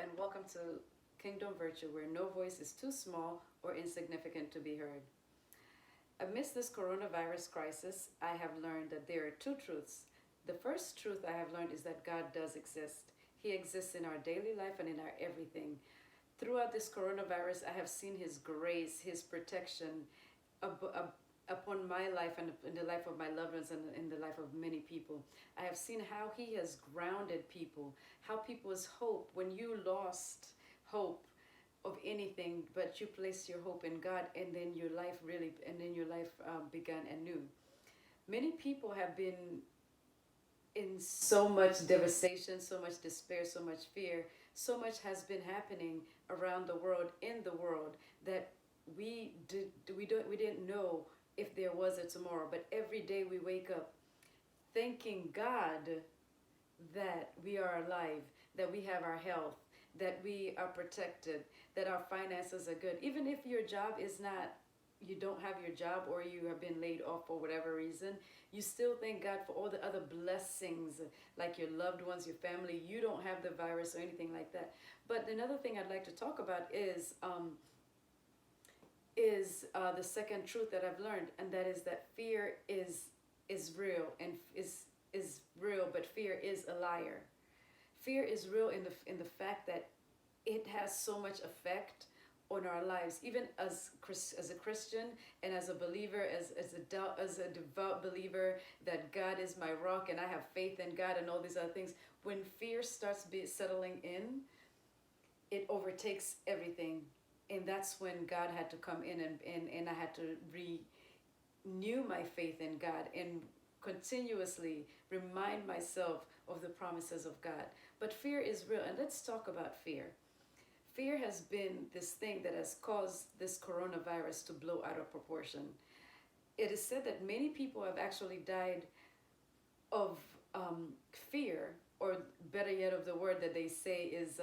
and welcome to Kingdom Virtue, where no voice is too small or insignificant to be heard. Amidst this coronavirus crisis, I have learned that there are two truths. The first truth I have learned is that God does exist. He exists in our daily life and in our everything. Throughout this coronavirus, I have seen His grace, His protection upon my life and in the life of my loved ones and in the life of many people. I have seen how He has grounded people, how people's hope, when you lost hope of anything, but you placed your hope in God, and then your life began anew. Many people have been in so much devastation, so much despair, so much fear. So much has been happening around the world, in the world, that we didn't know if there was a tomorrow. But every day we wake up thanking God that we are alive, that we have our health, that we are protected, that our finances are good. Even if your job is not, you don't have your job, or you have been laid off for whatever reason, you still thank God for all the other blessings, like your loved ones, your family. You don't have the virus or anything like that. But another thing I'd like to talk about is the second truth that I've learned, and that is that fear is real, and is real, but fear is a liar. Fear is real in the fact that it has so much effect on our lives, even as a Christian and as a believer, as a devout believer, that God is my rock and I have faith in God and all these other things. When fear starts settling in, it overtakes everything, and that's when God had to come in, and I had to renew my faith in God and continuously remind myself of the promises of God. But fear is real, and let's talk about fear. Fear has been this thing that has caused this coronavirus to blow out of proportion. It is said that many people have actually died of fear, or better yet, of the word that they say is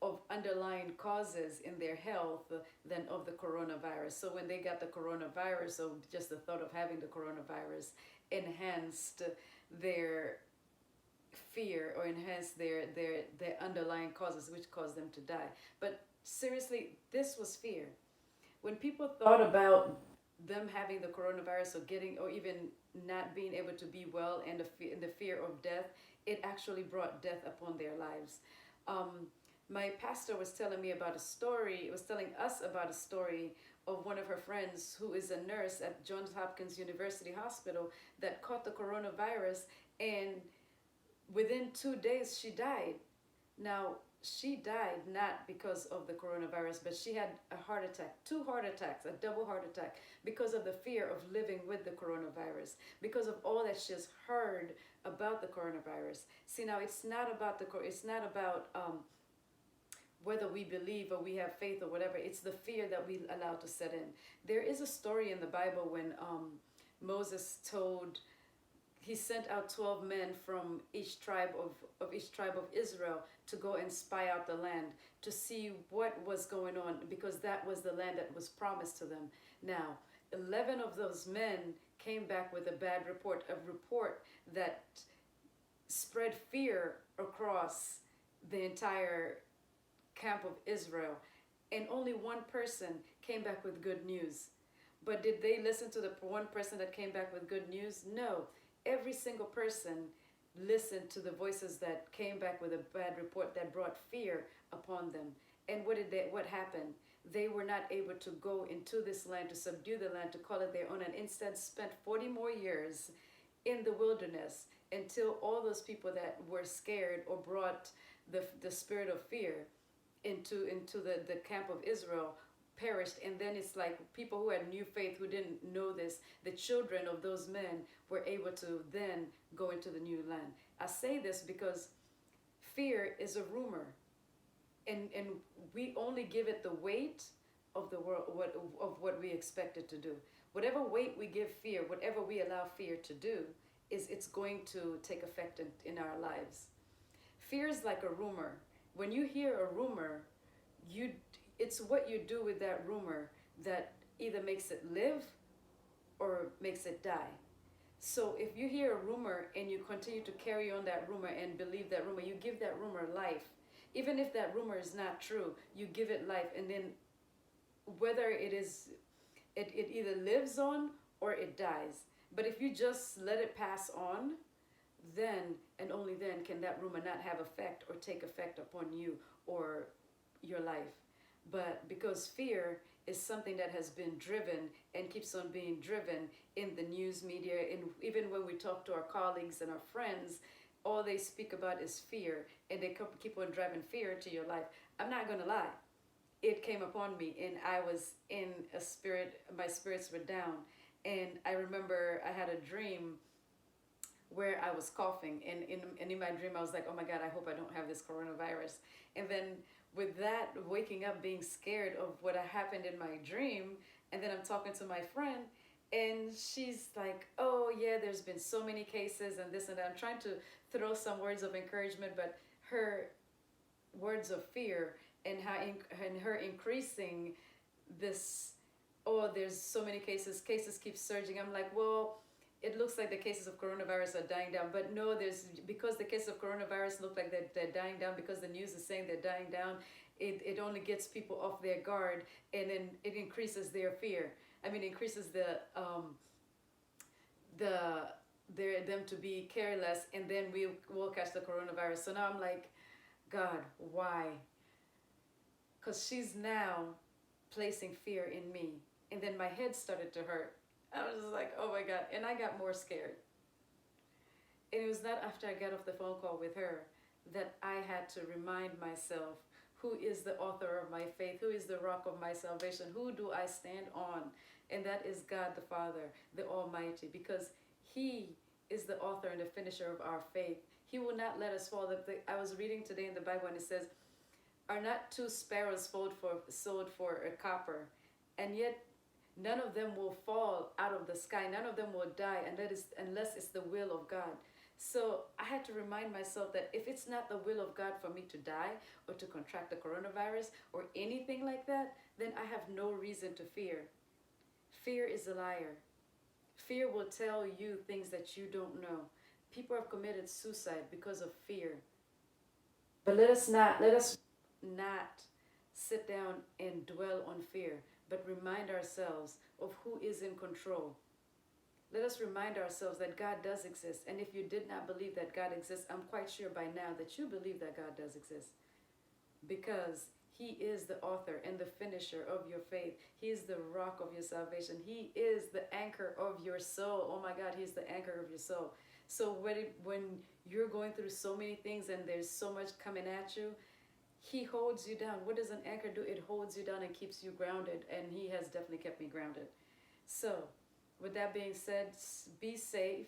of underlying causes in their health than of the coronavirus. So when they got the coronavirus, or just the thought of having the coronavirus enhanced their fear, or enhanced their underlying causes, which caused them to die. But seriously, this was fear. When people thought about them having the coronavirus, or getting, or even not being able to be well, and the fear of death, it actually brought death upon their lives. My pastor was telling me about a story, was telling us about a story of one of her friends who is a nurse at Johns Hopkins University Hospital that caught the coronavirus, and within 2 days she died. Now, she died not because of the coronavirus, but she had a heart attack, two heart attacks, a double heart attack, because of the fear of living with the coronavirus, because of all that she's heard about the coronavirus. See, now it's not about whether we believe or we have faith or whatever. It's the fear that we allow to set in. There is a story in the Bible when Moses he sent out 12 men from each tribe of Israel to go and spy out the land, to see what was going on, because that was the land that was promised to them. Now, 11 of those men came back with a bad report, a report that spread fear across the entire camp of Israel, and only one person came back with good news. But did they listen to the one person that came back with good news? No. Every single person listened to the voices that came back with a bad report that brought fear upon them. And what happened? They were not able to go into this land, to subdue the land, to call it their own, and instead spent 40 more years in the wilderness, until all those people that were scared or brought the spirit of fear into the camp of Israel perished. And then it's like people who had new faith, who didn't know this, the children of those men were able to then go into the new land. I say this because fear is a rumor, and we only give it the weight of the world, what we expect it to do. Whatever weight we give fear, whatever we allow fear to do, it's going to take effect in our lives. Fear is like a rumor. When you hear a rumor, it's what you do with that rumor that either makes it live or makes it die. So if you hear a rumor and you continue to carry on that rumor and believe that rumor, you give that rumor life. even if that rumor is not true, you give it life, and then whether it either lives on or it dies. But if you just let it pass on, then and only then can that rumor not have effect or take effect upon you or your life. But because fear is something that has been driven and keeps on being driven in the news media, and even when we talk to our colleagues and our friends, all they speak about is fear, and they keep on driving fear to your life. I'm not gonna lie, it came upon me, and I was in a spirit, my spirits were down. And I remember I had a dream where I was coughing, and in my dream I was like, oh my God, I hope I don't have this coronavirus. And then with that, waking up being scared of what had happened in my dream, and then I'm talking to my friend, and she's like, oh yeah, there's been so many cases and this and that. I'm trying to throw some words of encouragement, but her words of fear and her increasing this, oh, there's so many cases keep surging. I'm like, well, it looks like the cases of coronavirus are dying down, but no, there's, because the cases of coronavirus look like they're dying down because the news is saying they're dying down, it only gets people off their guard, and then it increases their fear. I mean, increases the them to be careless, and then we will catch the coronavirus. So now I'm like, God, why? Because she's now placing fear in me, and then my head started to hurt. I was just like, oh my God. And I got more scared. And it was not after I got off the phone call with her that I had to remind myself, who is the author of my faith? Who is the rock of my salvation? Who do I stand on? And that is God the Father, the Almighty, because He is the author and the finisher of our faith. He will not let us fall. I was reading today in the Bible, and it says, are not two sparrows sold for a copper, and yet none of them will fall out of the sky. None of them will die unless it's the will of God. So I had to remind myself that if it's not the will of God for me to die or to contract the coronavirus or anything like that, then I have no reason to fear. Fear is a liar. Fear will tell you things that you don't know. People have committed suicide because of fear. But let us not sit down and dwell on fear, but remind ourselves of who is in control. Let us remind ourselves that God does exist. And if you did not believe that God exists, I'm quite sure by now that you believe that God does exist. Because He is the author and the finisher of your faith. He is the rock of your salvation. He is the anchor of your soul. Oh my God, He's the anchor of your soul. So when you're going through so many things and there's so much coming at you, He holds you down. What does an anchor do? It holds you down and keeps you grounded. And He has definitely kept me grounded. So, with that being said, be safe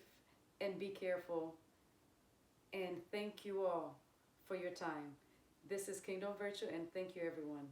and be careful. And thank you all for your time. This is Kingdom Virtue, and thank you, everyone.